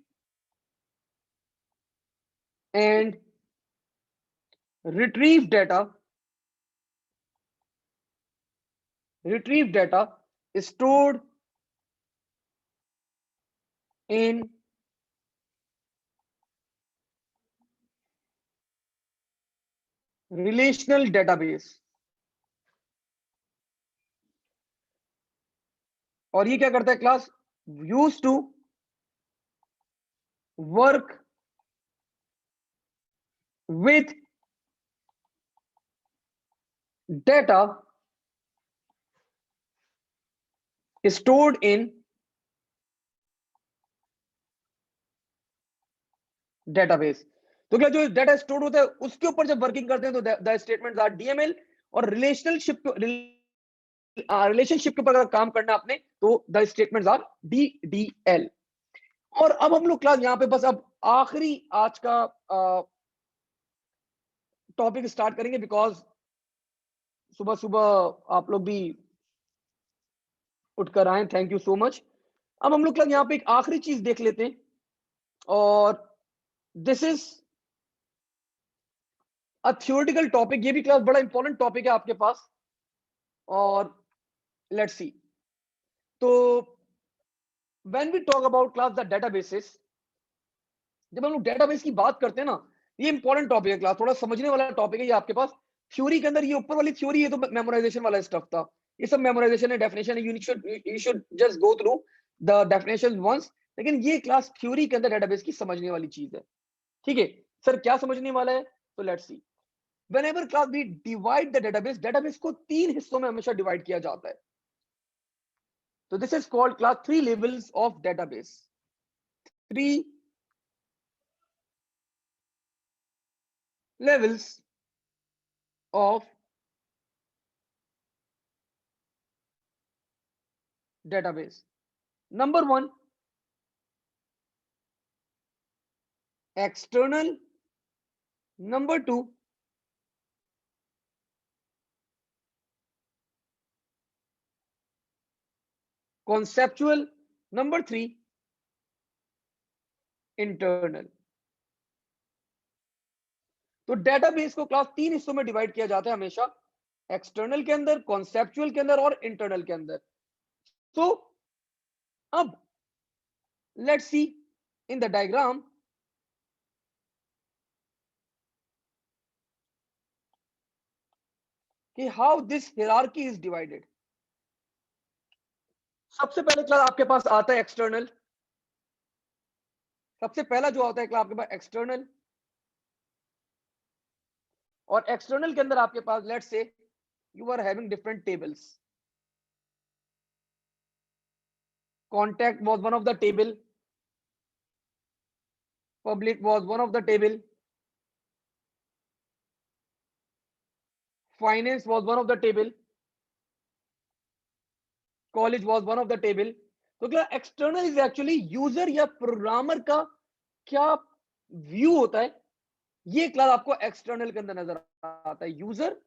[SPEAKER 1] and retrieve data stored in relational database. और ये क्या करता है class, use to work with data stored in database. तो क्या जो data store होता है उसके ऊपर जब वर्किंग करते हैं तो द स्टेटमेंट्स आर DML. और रिलेशनशिप के ऊपर अगर काम करना आपने तो द स्टेटमेंट्स आर DDL. और अब हम लोग क्लास यहाँ पे बस अब आखिरी आज का टॉपिक स्टार्ट करेंगे, बिकॉज सुबह सुबह आप लोग भी उठकर आए, थैंक यू सो मच. अब हम लोग क्लास यहाँ पे एक आखिरी चीज देख लेते हैं, और this is a theoretical topic. ये भी क्लास बड़ा इंपॉर्टेंट टॉपिक है आपके पास, और लेट्स सी. तो when we talk about class the databases, जब हम लोग डेटाबेस की बात करते हैं ना, ये इंपॉर्टेंट टॉपिक है क्लास, थोड़ा समझने वाला टॉपिक है ये आपके पास. थ्योरी के अंदर ये ऊपर वाली थ्योरी, ये तो मेमोराइजेशन वाला स्टफ था, ये सब मेमोराइजेशन है, डेफिनेशन है, you should just go through the definition once. लेकिन ये क्लास थ्योरी के अंदर डेटाबेस की समझने वाली चीज है. ठीक है सर, क्या समझने वाला है, तो let's C. whenever class we divide the database को तीन हिस्सों में हमेशा डिवाइड किया जाता है. तो this is called class 3 levels of database. 3 levels of database. Number 1, external. Number 2, conceptual. Number 3, internal. तो डेटाबेस को क्लास तीन हिस्सों में डिवाइड किया जाता है हमेशा, एक्सटर्नल के अंदर, कॉन्सेप्चुअल के अंदर और इंटरनल के अंदर. तो अब let's see in the diagram कि how this hierarchy is divided. सबसे पहले क्लास आपके पास आता है एक्सटर्नल. सबसे पहला जो आता है क्लास आपके पास एक्सटर्नल. और एक्सटर्नल के अंदर आपके पास let's say you are having different tables. Contact was one of the table. Public was one of the table. Finance was one of the table. College was one of the table. तो क्या external is actually user या programmer का क्या view होता है, ये class आपको external के अंदर नजर आता है, यूजर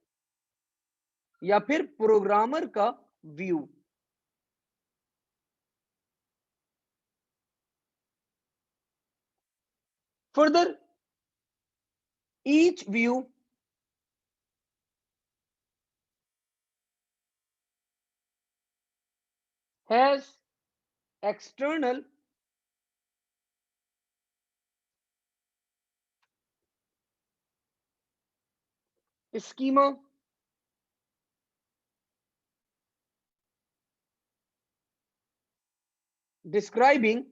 [SPEAKER 1] या फिर प्रोग्रामर का view. Further each view has external schema describing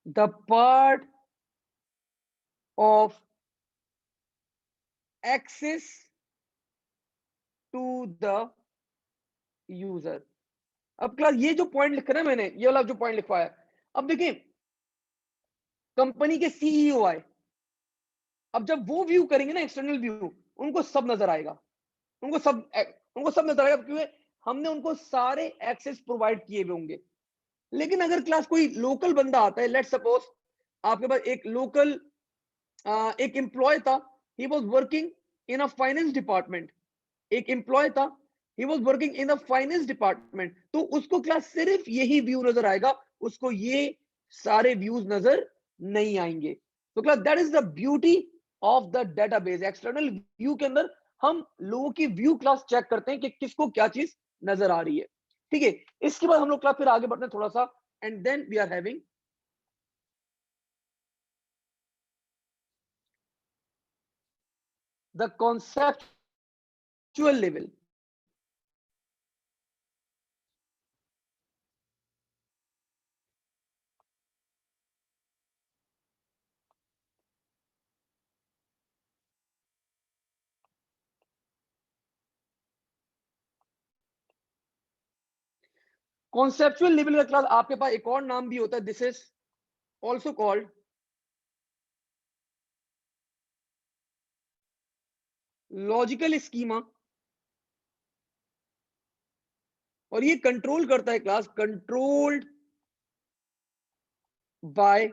[SPEAKER 1] the part of access to the user. अब क्लास ये जो पॉइंट लिख रहा है मैंने, ये वाला जो पॉइंट लिखवाया, अब देखिए कंपनी के सीईओ आए, अब जब वो व्यू करेंगे ना एक्सटर्नल व्यू, उनको सब नजर आएगा, उनको सब नजर आएगा, क्योंकि हमने उनको सारे एक्सेस प्रोवाइड किए हुए होंगे. लेकिन अगर क्लास कोई लोकल बंदा आता है, लेट्स सपोज आपके पास एक लोकल एक एम्प्लॉय था, he was working in a finance department, एक एम्प्लॉय था, he was working in the finance department, तो उसको क्लास सिर्फ यही व्यू नजर आएगा, उसको ये सारे व्यूज नजर नहीं आएंगे. तो class that is the beauty of the database. External view के अंदर हम लोगों की व्यू क्लास चेक करते हैं कि किसको क्या चीज नजर आ रही है. ठीक है, इसके बाद हम लोग क्लास फिर आगे बढ़ते हैं थोड़ा सा, and then we are having the conceptual level. Conceptual level का क्लास आपके पास एक और नाम भी होता है, this is also called logical schema. और ये कंट्रोल करता है class, controlled by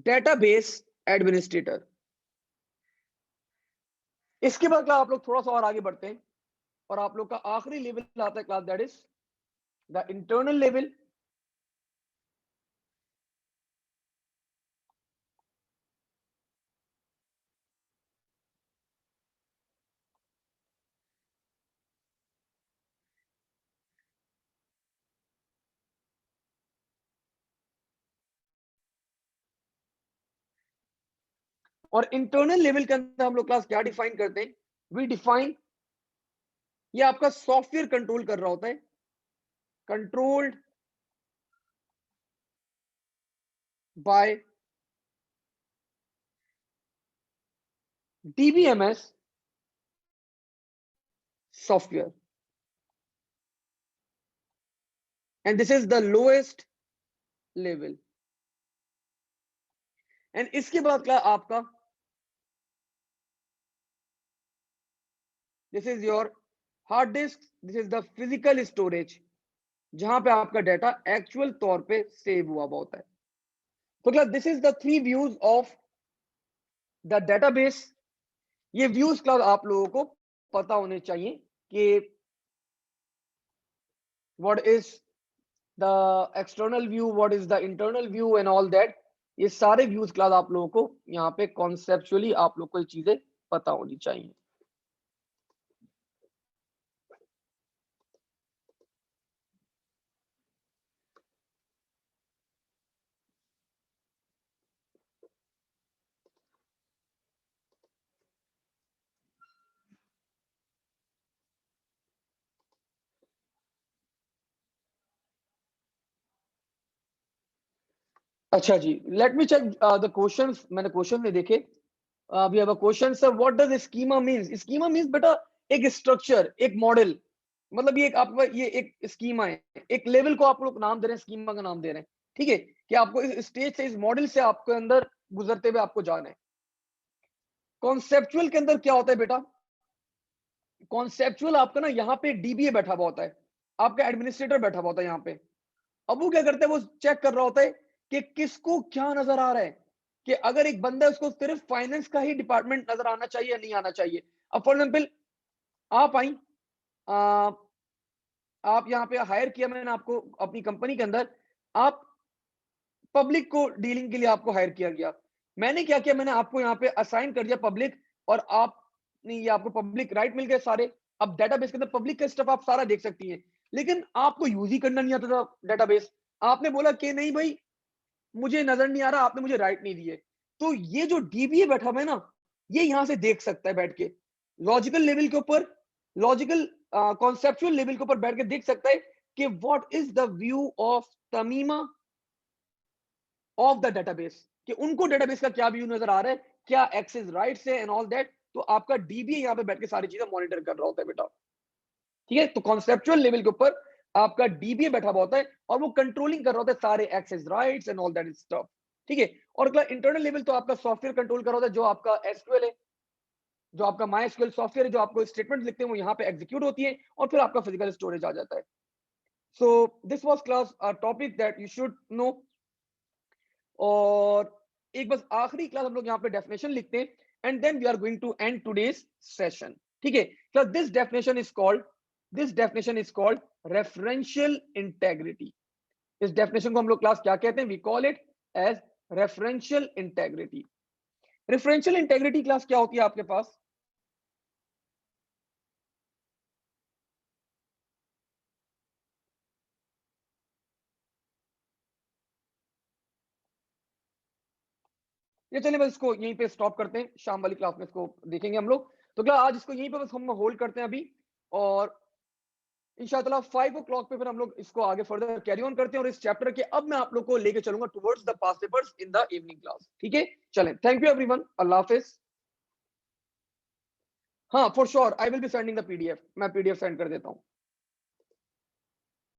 [SPEAKER 1] database administrator. इसके बाद क्लास आप लोग थोड़ा सा और आगे बढ़ते हैं, और आप लोग का आखिरी लेवल आता है class, that is the internal level. और इंटरनल लेवल के अंदर हम लोग क्लास क्या डिफाइन करते हैं, वी डिफाइन, ये आपका सॉफ्टवेयर कंट्रोल कर रहा होता है, controlled by DBMS software, and this is the lowest level. And इसके बाद क्लास आपका this is your hard disk, this is the physical storage, जहां पे आपका डाटा एक्चुअल तौर पे सेव हुआ हुआ होता है. तो class this is the three views of the database. ये व्यूज क्लास आप लोगों को पता होने चाहिए कि what is the external view, what is the internal view and all that. ये सारे व्यूज क्लास आप लोगों को यहाँ पे कॉन्सेप्चुअली आप लोग को ये चीजें पता होनी चाहिए. अच्छा जी, let me check the questions. मैंने क्वेश्चन नहीं देखे। We have a question sir, what does schema means? Schema means बेटा एक स्ट्रक्चर, एक मॉडल। मतलब ये एक आपका ये एक स्कीमा है, एक लेवल को आप लोग नाम दे रहे हैं, स्कीमा का नाम दे रहे हैं। ठीक है, कि आपको इस स्टेज से, इस मॉडल से आपके अंदर गुजरते हुए आपको जाना है। कॉन्सेप्चुअल के अंदर क्या होता है बेटा? कॉन्सेप्चुअल आपका ना यहाँ पे डीबीए बैठा हुआ होता है, आपका एडमिनिस्ट्रेटर बैठा हुआ होता है यहाँ पे। अब वो क्या करता है, वो चेक कर रहा होता है कि किसको क्या नजर आ रहा है, कि अगर एक बंदा है उसको सिर्फ फाइनेंस का ही डिपार्टमेंट नजर आना चाहिए या नहीं आना चाहिए। अब फॉर एग्जाम्पल आप आई, आ, आप यहाँ पे हायर किया मैंने आपको अपनी कंपनी के अंदर, आप पब्लिक को डीलिंग के लिए आपको हायर किया गया। मैंने क्या किया, मैंने आपको यहाँ पे असाइन कर दिया पब्लिक, और आप नहीं, ये आपको पब्लिक राइट मिल गए सारे। अब डेटाबेस के अंदर पब्लिक का स्टफ आप सारा देख सकती हैं, लेकिन आपको यूज ही करना नहीं आता था डेटाबेस। आपने बोला कि नहीं भाई, मुझे नजर नहीं आ रहा, आपने मुझे राइट नहीं दिए। तो ये जो डीबीए बैठा हुआ है ना, ये यहां से देख सकता है बैठ के, लॉजिकल लेवल के ऊपर, लॉजिकल कॉन्सेप्चुअल लेवल के ऊपर बैठ के देख सकता है कि what is the view of तमीमा ऑफ द डेटाबेस, कि उनको डेटाबेस का क्या व्यू नजर आ रहा है, क्या एक्सेस राइट्स है एंड ऑल दैट। तो आपका डीबीए यहाँ पे बैठ के सारी चीजें मॉनिटर कर रहा होता है बेटा। ठीक है, तो कॉन्सेप्चुअल लेवल के ऊपर आपका डीबीए बैठा हुआ होता है, और वो कंट्रोलिंग कर रहा होता है सारे access rights and all that stuff. ठीक है, और अगला इंटरनल लेवल तो आपका सॉफ्टवेयर कंट्रोल कर रहा होता है, जो आपका एसक्यूएल है, जो आपका माई एसक्यूएल सॉफ्टवेयर है, जो आपको स्टेटमेंट लिखते हैं वो यहाँ पे एग्जीक्यूट होती है, और फिर आपका फिजिकल स्टोरेज आ जाता है। So this was class topic that you should no. और एक बस आखिरी क्लास हम लोग यहाँ पे डेफिनेशन लिखते हैं, and then we are going to end today's session. ठीक है, so this definition is called referential integrity। इस डेफिनेशन को हम लोग क्लास क्या कहते हैं? We call it as referential integrity. Referential integrity class क्या होती है आपके पास? ये चलिए बस इसको यहीं पे स्टॉप करते हैं, शाम वाली क्लास में इसको देखेंगे हम लोग। तो क्या आज इसको यहीं पे बस हम होल्ड करते हैं अभी, और इंशाल्लाह 5 o'clock पे फिर हम लोग इसको आगे फर्दर कैरी ऑन करते हैं, और इस चैप्टर के अब मैं आप लोग को लेके चलूंगा towards the past papers in the evening class. ठीक है, चलें, थैंक यू एवरीवन, अल्लाह हाफिज। हाँ for sure, I will be sending the PDF, मैं पीडीएफ सेंड कर देता हूँ।